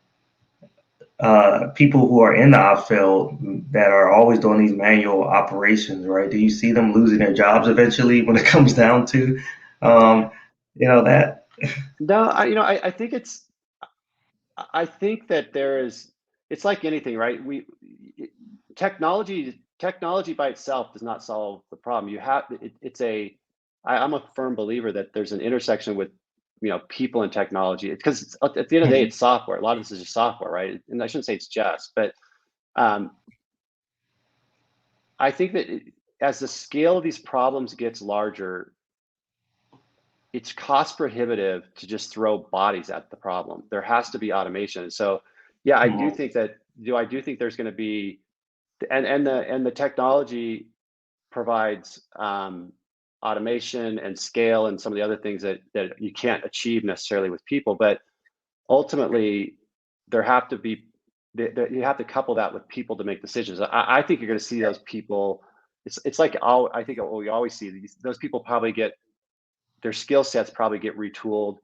people who are in the op field that are always doing these manual operations, right? Do you see them losing their jobs eventually when it comes down to, um, that? No, I think I think that there is, it's like anything, right? Technology by itself does not solve the problem. I'm a firm believer that there's an intersection with, people and technology. Because at the end of the day, Mhm. it's software. A lot of this is just software, right? And I shouldn't say it's just, but um, I think that as the scale of these problems gets larger, it's cost prohibitive to just throw bodies at the problem. There has to be automation. So, yeah, I do Mhm. think that. Do I do think there's going to be, and the technology provides automation and scale and some of the other things that you can't achieve necessarily with people. But ultimately, there have to be you have to couple that with people to make decisions. I think you're going to see those people. It's like all I think what we always see. Those people probably get their skill sets probably get retooled.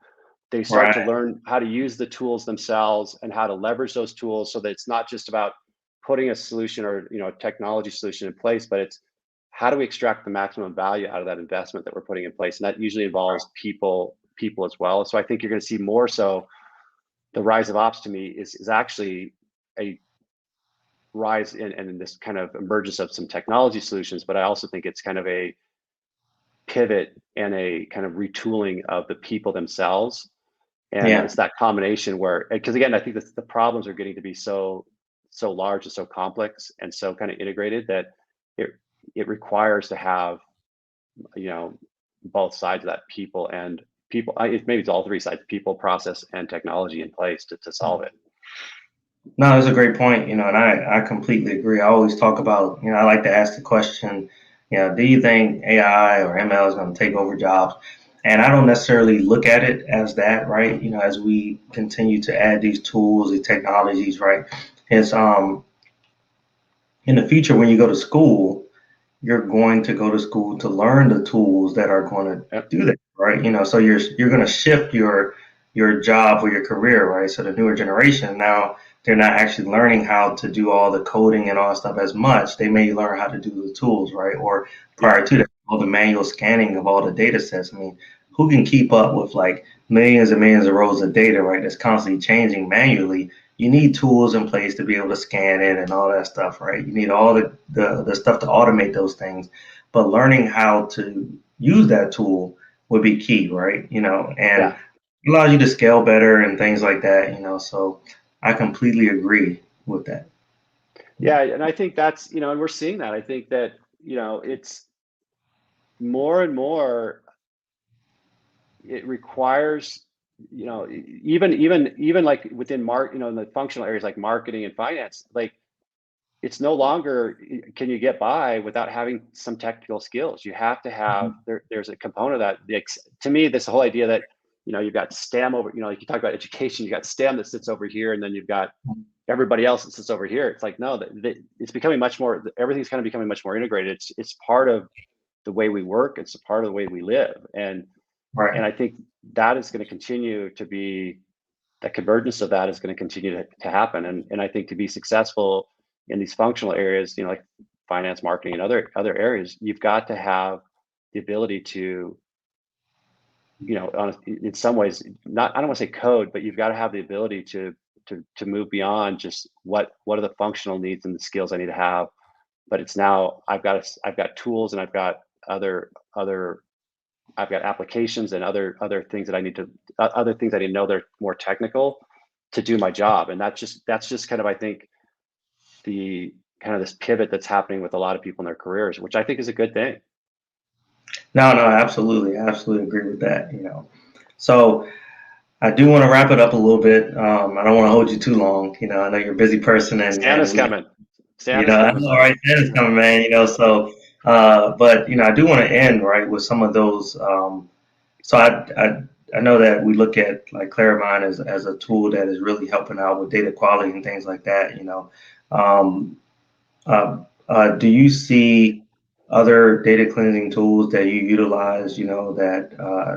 They start to Right. learn how to use the tools themselves and how to leverage those tools so that it's not just about putting a solution or a technology solution in place, but it's how do we extract the maximum value out of that investment that we're putting in place. And that usually involves people as well. So I think you're going to see more so the rise of ops to me is actually a rise in this kind of emergence of some technology solutions, but I also think it's kind of a pivot and a kind of retooling of the people themselves. And Yeah. it's that combination where, because again, I think that the problems are getting to be so large and so complex and so kind of integrated that it it requires to have, you know both sides of that, people and people. Maybe it's all three sides: people, process, and technology in place to solve it. No, that's a great point, and I completely agree. I always talk about, I like to ask the question, do you think AI or ML is going to take over jobs? And I don't necessarily look at it as that, right? As we continue to add these tools, these technologies, right? It's in the future when you go to school, you're going to go to school to learn the tools that are going to Yep. do that, right? So you're going to shift your job or your career, right? So the newer generation now they're not actually learning how to do all the coding and all that stuff as much. They may learn how to do the tools, right? Or Yeah. prior to that, all the manual scanning of all the data sets. I mean, who can keep up with like millions and millions of rows of data, right? That's constantly changing manually. You need tools in place to be able to scan it and all that stuff, right? You need all the stuff to automate those things. But learning how to use that tool would be key, right? And Yeah. it allows you to scale better and things like that. So I completely agree with that. Yeah. And I think that's, and we're seeing that. I think that, it's more and more, it requires, even like within in the functional areas like marketing and finance, like it's no longer can you get by without having some technical skills. You have to have there's a component of that. To me, this whole idea that you've got STEM over, like you talk about education, you got STEM that sits over here, and then you've got everybody else that sits over here. It's like no, it's becoming much more. Everything's kind of becoming much more integrated. It's part of the way we work. It's a part of the way we live, and Right. I think that is going to continue to be, that convergence of that is going to continue to happen. And I think to be successful in these functional areas, like finance, marketing, and other areas, you've got to have the ability to, in some ways, not, I don't want to say code, but you've got to have the ability to move beyond just what are the functional needs and the skills I need to have. But it's now I've got tools, and I've got other I've got applications and other things that I need to other things I need to know they're more technical to do my job. And that's just kind of, I think, the kind of this pivot that's happening with a lot of people in their careers, which I think is a good thing. No, no, absolutely, I absolutely agree with that. So I do want to wrap it up a little bit. I don't want to hold you too long. I know you're a busy person, and Santa's we coming. I Santa's know, coming. right? Santa's coming, man. So, but I do want to end right with some of those. So I know that we look at like Claravine as a tool that is really helping out with data quality and things like that. Um, do you see other data cleansing tools that you utilize?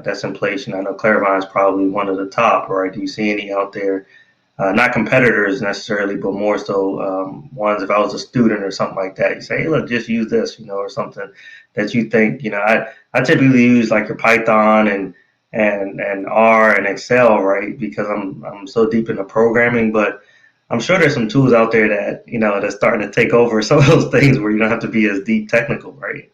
That's in place. I know Claravine is probably one of the top, right? Do you see any out there? Not competitors necessarily, but more so ones. If I was a student or something like that, you say, hey, look, just use this, or something that you think. I typically use like your Python and R and Excel, right? Because I'm so deep into programming, but I'm sure there's some tools out there that that's starting to take over some of those things where you don't have to be as deep technical, right?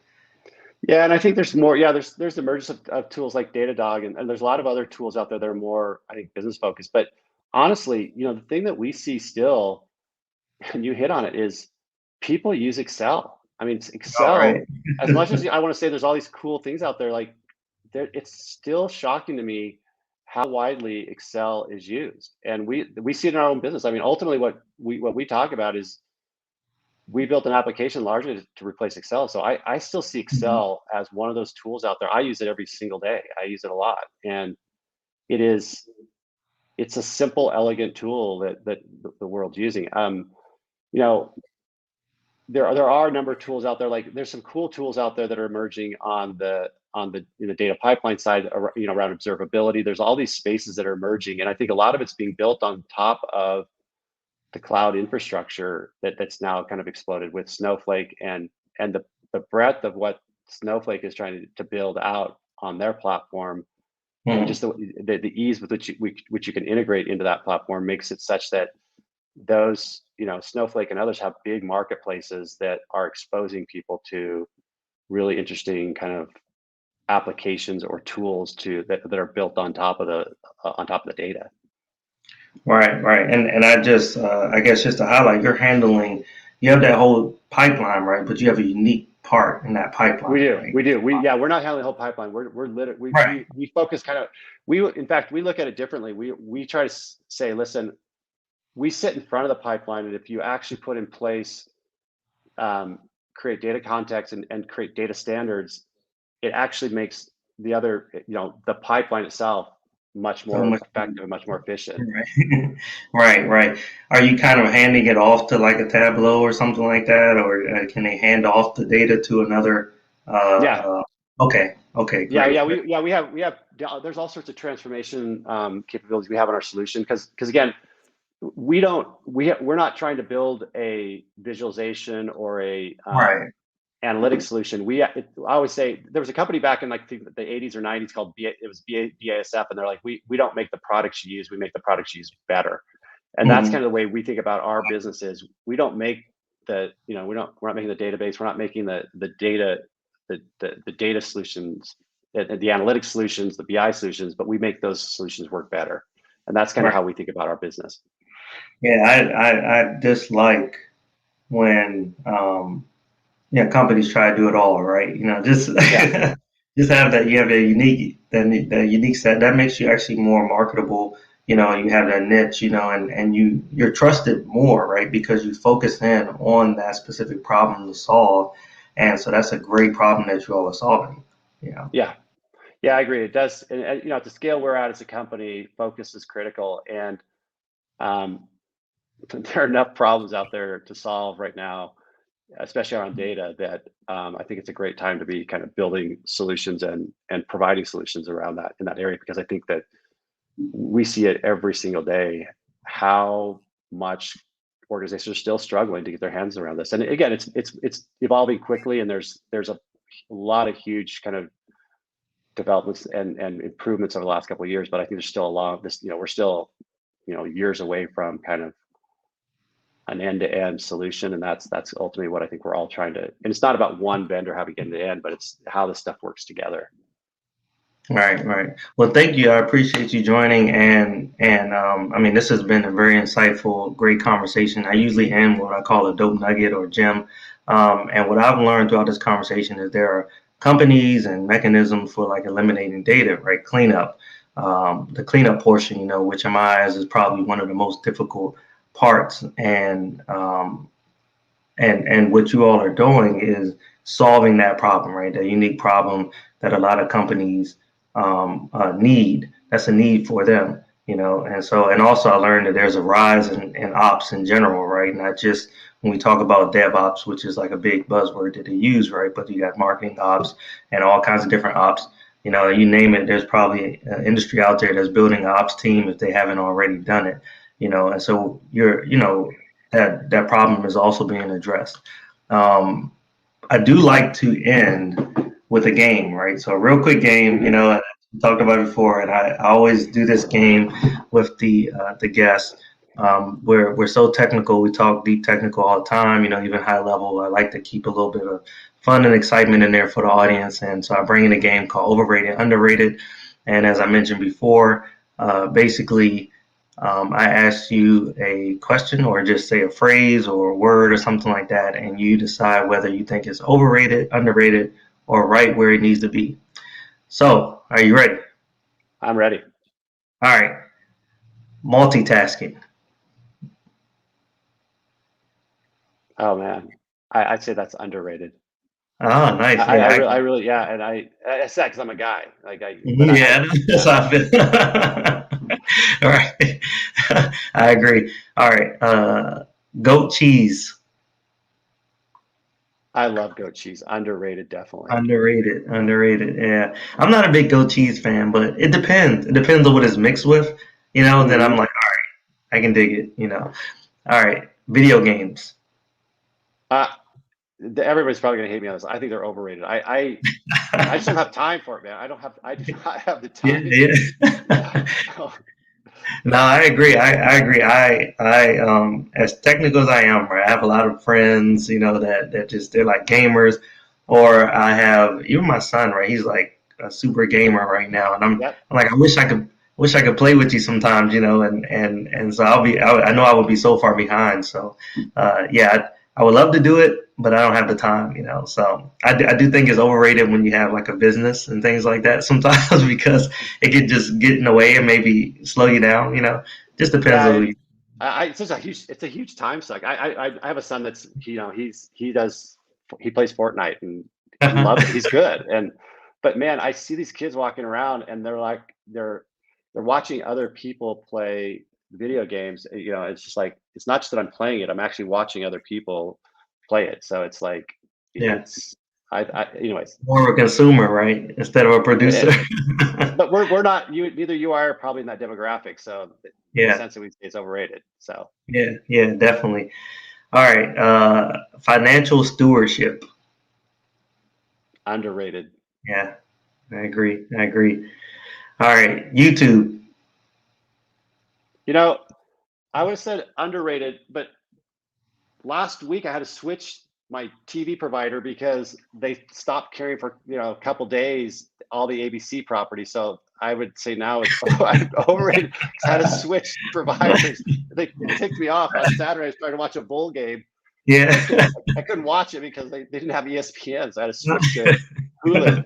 Yeah, and I think there's more. Yeah, there's the emergence of tools like Datadog, and there's a lot of other tools out there that are more, I think, business focused. But honestly, the thing that we see still, and you hit on it, is people use Excel. I mean, All right. Excel, as much as I want to say there's all these cool things out there, like it's still shocking to me how widely Excel is used. And we see it in our own business. I mean, ultimately what we talk about is we built an application largely to replace Excel. So I still see Mhm. Excel as one of those tools out there. I use it every single day. I use it a lot. And it is it's a simple, elegant tool that the world's using. You know, there are a number of tools out there. Like there's some cool tools out there that are emerging on the data pipeline side, around observability. There's all these spaces that are emerging, and I think a lot of it's being built on top of the cloud infrastructure that's now kind of exploded with Snowflake and the breadth of what Snowflake is trying to build out on their platform, and Mhm. just the ease with which you can integrate into that platform makes it such that those, Snowflake and others have big marketplaces that are exposing people to really interesting kind of applications or tools that are built on top of the data. Right, right. And I guess just to highlight, you have that whole pipeline, right? But you have a unique part in that We pipeline, do, right? we do. We're not handling the whole pipeline. We're literally Right. we focus kind of in fact we look at it differently. We try to say, listen, we sit in front of the pipeline, and if you actually put in place, um, create data context and create data standards, it actually makes the pipeline itself much So more much. effective and much more efficient. Right. Right, right. Are you kind of handing it off to like a Tableau or something like that, or can they hand off the data to another? Yeah, Okay, okay, yeah, great, yeah. great. We have there's all sorts of transformation capabilities we have in our solution because again, we're not trying to build a visualization or a Right. analytics solution. I always say there was a company back in like the 80s or 90s called BASF, and they're like, we don't make the products you use, we make the products you use better. And that's Hmm. kind of the way we think about our business is we don't make we're not making the database, we're not making the data, the data solutions, the analytics solutions, the BI solutions, but we make those solutions work better. And that's kind of Right. how we think about our business. Yeah, I dislike when companies try to do it all, right? Just Yeah. just have that you have that unique set that makes you actually more marketable. You have that niche, and you're trusted more, right? Because you focus in on that specific problem to solve, and so that's a great problem that you all are solving. Yeah. Yeah. Yeah, I agree. It does. And at the scale we're at as a company, focus is critical. And um, there are enough problems out there to solve right now, especially around data, that I think it's a great time to be kind of building solutions and providing solutions around that in that area, because I think that we see it every single day how much organizations are still struggling to get their hands around this. And again, it's evolving quickly, and there's a lot of huge kind of developments and improvements over the last couple of years. But I think there's still a lot of this. We're still years away from kind of an end-to-end solution, and that's ultimately what I think we're all trying to. And it's not about one vendor having end-to-end, but it's how this stuff works together. Right, right. Well, thank you. I appreciate you joining, and I mean, this has been a very insightful, great conversation. I usually end what I call a dope nugget or gem, and what I've learned throughout this conversation is there are companies and mechanisms for like eliminating data, right? Cleanup. the cleanup portion, which in my eyes is probably one of the most difficult parts. And what you all are doing is solving that problem, right? The unique problem that a lot of companies need. That's a need for them, and also I learned that there's a rise in ops in general, right? Not just when we talk about DevOps, which is like a big buzzword that they use, right? But you got marketing ops and all kinds of different ops. You name it, there's probably an industry out there that's building an ops team if they haven't already done it, and so that problem is also being addressed. Um, I do like to end with a game, right? So a real quick game, I talked about it before, and I always do this game with the guests. We're so technical, we talk deep technical all the time, even high level. I like to keep a little bit of fun and excitement in there for the audience, and so I bring in a game called Overrated, Underrated. And as I mentioned before, basically I ask you a question or just say a phrase or a word or something like that, and you decide whether you think it's overrated, underrated, or right where it needs to be. So, are you ready? I'm ready. All right. Multitasking. Oh man, I'd say that's underrated. Oh, nice. I Yeah. really, yeah, and I said because I'm a guy, like Yeah, that's yeah, how I feel. All right. I agree. All right. Goat cheese. I love goat cheese. Underrated, definitely. Underrated, underrated. Yeah, I'm not a big goat cheese fan, but it depends. It depends on what it's mixed with. Then I'm Hmm. like, all right, I can dig it. All right, video games. Uh, Everybody's probably gonna hate me on this. I think they're overrated. I just don't have time for it, man. I do not have the Yeah, time. yeah. No. No, I agree. I agree. As technical as I am, right? I have a lot of friends, that just they're like gamers, or I have even my son, right? He's like a super gamer right now, and Yep. I'm like, I wish I could play with you sometimes, and so I know I would be so far behind. So, yeah, I would love to do it, but I don't have the time, So I do think it's overrated when you have like a business and things like that sometimes because it could just get in the way and maybe slow you down. Just depends Yeah. on who you. It's just it's a huge time suck. I have a son that's he plays Fortnite and he loves it. He's good. But man, I see these kids walking around and they're watching other people play video games. It's just like it's not just that I'm playing it. I'm actually watching other people play it. So it's like Yeah, it's anyways. more of a consumer, right, instead of a producer. But we're not neither you are probably in that demographic. So Yeah, essentially, it's overrated. So yeah, yeah, definitely. All right, financial stewardship. underrated. Yeah, I agree. I agree. All right, YouTube. You know, I would have said underrated, but last week I had to switch my TV provider because they stopped carrying for a couple days all the ABC properties. So I would say now it's overrated because I had to switch providers. They ticked me off on Saturday. I was trying to watch a bowl game, and I Yeah. couldn't I couldn't watch it because they didn't have ESPN. So I had to switch to Hulu.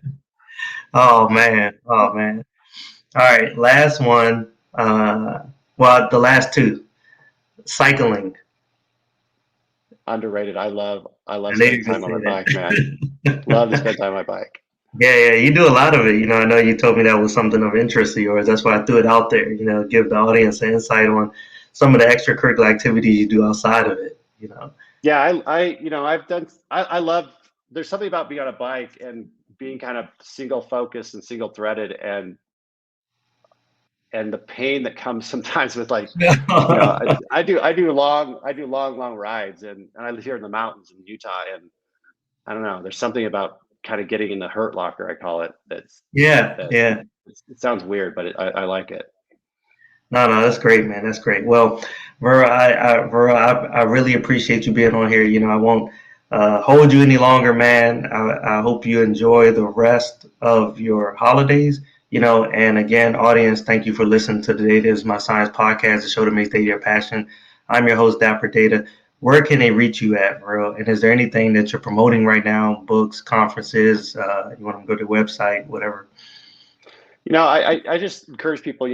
Oh man. Oh man. All right, last one. Well, the last two. Cycling. Underrated. I love I knew spending you were time on my gonna bike, say man. Love to that. spend time on my bike. Yeah, yeah, you do a lot of it. I know you told me that was something of interest of yours. That's why I threw it out there, give the audience an insight on some of the extracurricular activities you do outside of it. Yeah, I've done. I love. There's something about being on a bike and being kind of single focused and single threaded, and the pain that comes sometimes with like, I do long rides, and I live here in the mountains in Utah, and I don't know. There's something about kind of getting in the hurt locker, I call it. Yeah, That yeah. it sounds weird, but I like it. No, no, that's great, man. That's great. Well, Verl, I really appreciate you being on here. I won't hold you any longer, man. I hope you enjoy the rest of your holidays. And again, audience, thank you for listening to the Data is My Science podcast, the show that makes data your passion. I'm your host, Dapper Data. Where can they reach you at, Verl? And is there anything that you're promoting right now? Books, conferences? You want to go to the website, whatever? I just encourage people,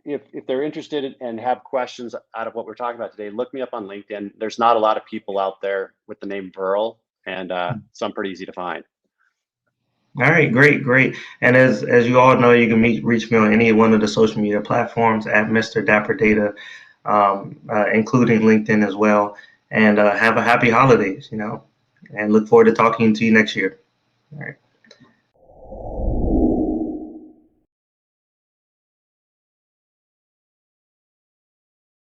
if they're interested and have questions out of what we're talking about today, look me up on LinkedIn. There's not a lot of people out there with the name Verl, and some pretty easy to find. All right, great. And as you all know, you can reach me on any one of the social media platforms at Mr. Dapper Data, including LinkedIn as well. And have a happy holidays, and look forward to talking to you next year. All right.